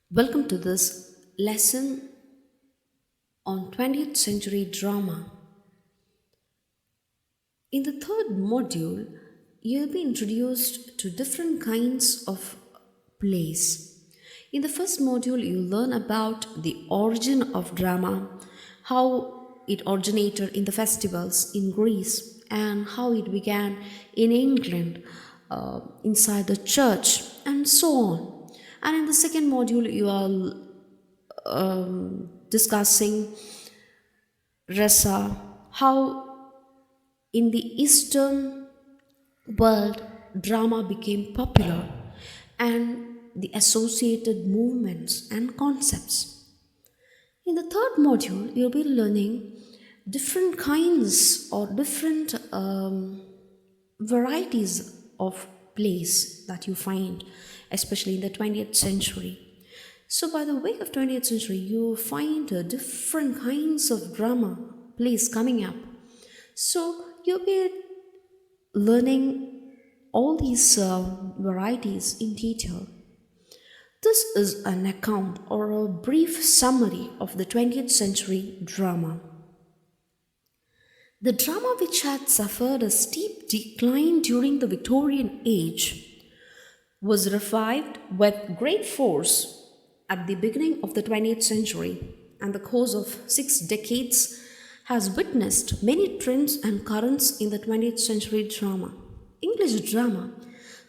Welcome to this lesson on 20th century drama. In the third module, you'll be introduced to different kinds of plays. In the first module, you learn about the origin of drama, how it originated in the festivals in Greece, and how it began in England, inside the church, and so on. And in the second module, you are discussing Rasa, how in the Eastern world drama became popular and the associated movements and concepts. In the third module, you'll be learning different kinds or different varieties of plays that you find, especially in the 20th century. So, by the way of 20th century, you find different kinds of drama plays coming up. So, you'll be learning all these varieties in detail. This is an account or a brief summary of the 20th century drama. The drama, which had suffered a steep decline during the Victorian age, was revived with great force at the beginning of the 20th century, and the course of 6 decades has witnessed many trends and currents in the 20th century drama. English drama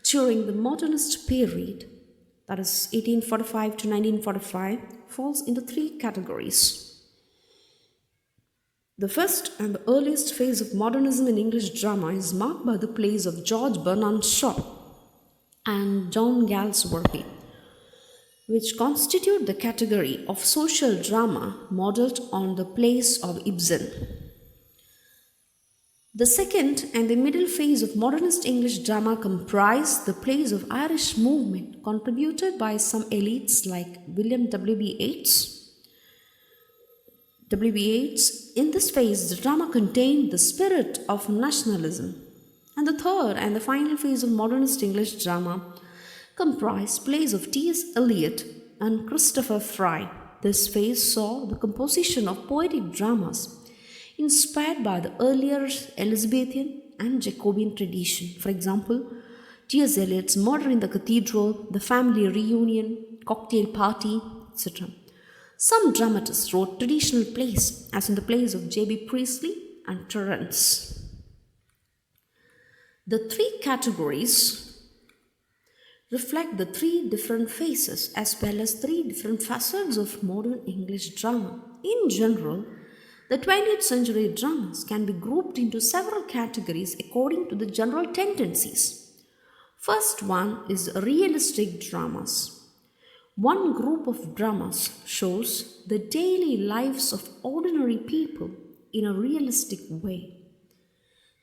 during the modernist period, that is 1845 to 1945, falls into three categories. The first and the earliest phase of modernism in English drama is marked by the plays of George Bernard Shaw and John Galsworthy, which constitute the category of social drama modeled on the plays of Ibsen. The second and the middle phase of modernist English drama comprise the plays of Irish movement contributed by some elites like William W.B. Yeats. W.B. Yeats. In this phase, the drama contained the spirit of nationalism. And the third and the final phase of modernist English drama comprised plays of T.S. Eliot and Christopher Fry. This phase saw the composition of poetic dramas inspired by the earlier Elizabethan and Jacobean tradition. For example, T.S. Eliot's Murder in the Cathedral, The Family Reunion, Cocktail Party, etc. Some dramatists wrote traditional plays, as in the plays of J.B. Priestley and Terence. The three categories reflect the three different phases as well as three different facets of modern English drama. In general, the 20th century dramas can be grouped into several categories according to the general tendencies. First one is realistic dramas. One group of dramas shows the daily lives of ordinary people in a realistic way.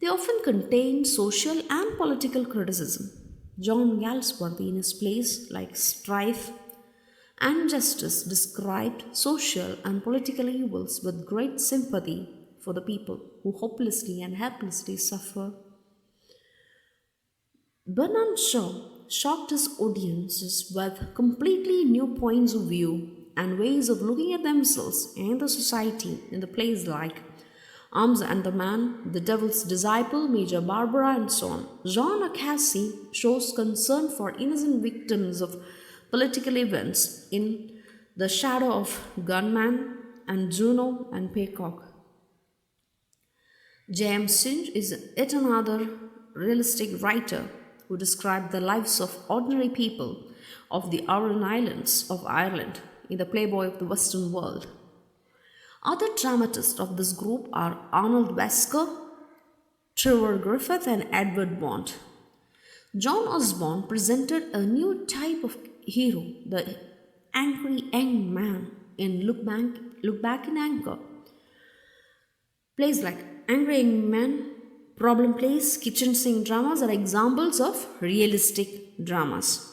They often contain social and political criticism. John Galsworthy, in his plays like Strife and Justice, described social and political evils with great sympathy for the people who hopelessly and helplessly suffer. Bernard Shaw shocked his audiences with completely new points of view and ways of looking at themselves and the society in the plays like Arms and the Man, The Devil's Disciple, Major Barbara, and so on. Jean Acassi shows concern for innocent victims of political events in The Shadow of Gunman and Juno and Peacock. James Synge is yet another realistic writer who described the lives of ordinary people of the Aran Islands of Ireland in the Playboy of the Western World. Other dramatists of this group are Arnold Wesker, Trevor Griffith, and Edward Bond. John Osborne presented a new type of hero, the angry young man, in Look Back in Anchor. Plays like Angry Young Man, Problem Plays, Kitchen Sink dramas are examples of realistic dramas.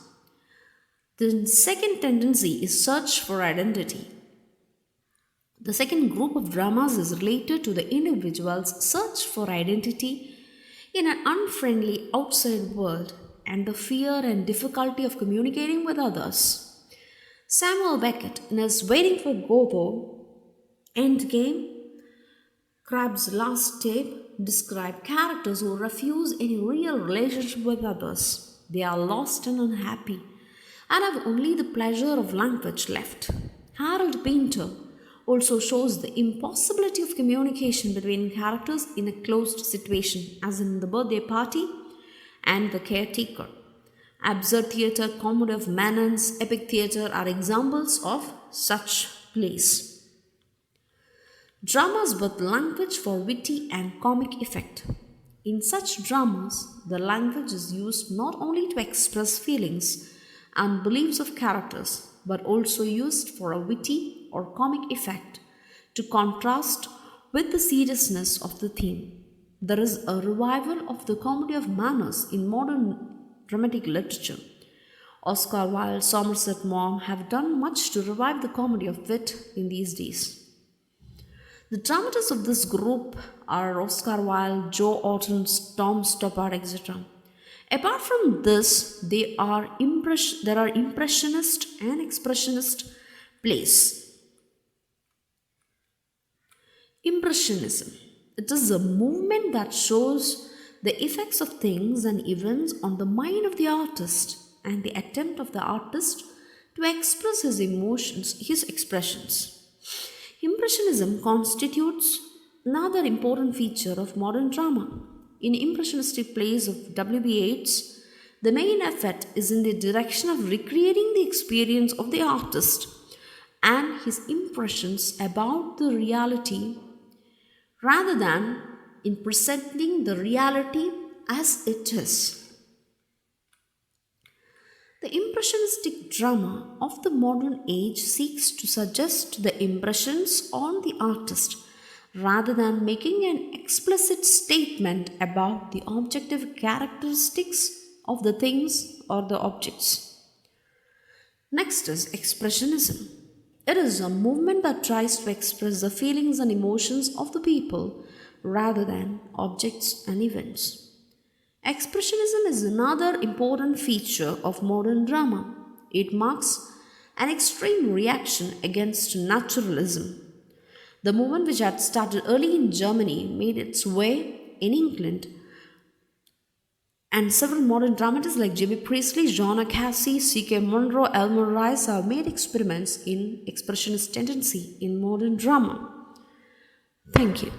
The second tendency is search for identity. The second group of dramas is related to the individual's search for identity in an unfriendly outside world and the fear and difficulty of communicating with others. Samuel Beckett, in his Waiting for Godot Endgame, Crabbe's last tape, describe characters who refuse any real relationship with others. They are lost and unhappy and have only the pleasure of language left. Harold Painter also shows the impossibility of communication between characters in a closed situation, as in The Birthday Party and The Caretaker. Absurd theatre, comedy of Manon's, epic theatre are examples of such plays. Dramas with language for witty and comic effect. In such dramas, the language is used not only to express feelings and beliefs of characters, but also used for a witty or comic effect to contrast with the seriousness of the theme. There is a revival of the comedy of manners in modern dramatic literature. Oscar Wilde, Somerset Maugham have done much to revive the comedy of wit in these days. The dramatists of this group are Oscar Wilde, Joe Orton, Tom Stoppard, etc. Apart from this, there are impressionist and expressionist plays. Impressionism. It is a movement that shows the effects of things and events on the mind of the artist and the attempt of the artist to express his emotions, his expressions. Impressionism constitutes another important feature of modern drama. In impressionistic plays of W.B. Yeats, the main effort is in the direction of recreating the experience of the artist and his impressions about the reality rather than in presenting the reality as it is. The impressionistic drama of the modern age seeks to suggest the impressions on the artist rather than making an explicit statement about the objective characteristics of the things or the objects. Next is Expressionism. It is a movement that tries to express the feelings and emotions of the people rather than objects and events. Expressionism is another important feature of modern drama. It marks an extreme reaction against naturalism. The movement, which had started early in Germany, made its way in England, and several modern dramatists like J.B. Priestley, John Cassie, C.K. Munro, Elmer Rice have made experiments in expressionist tendency in modern drama. Thank you.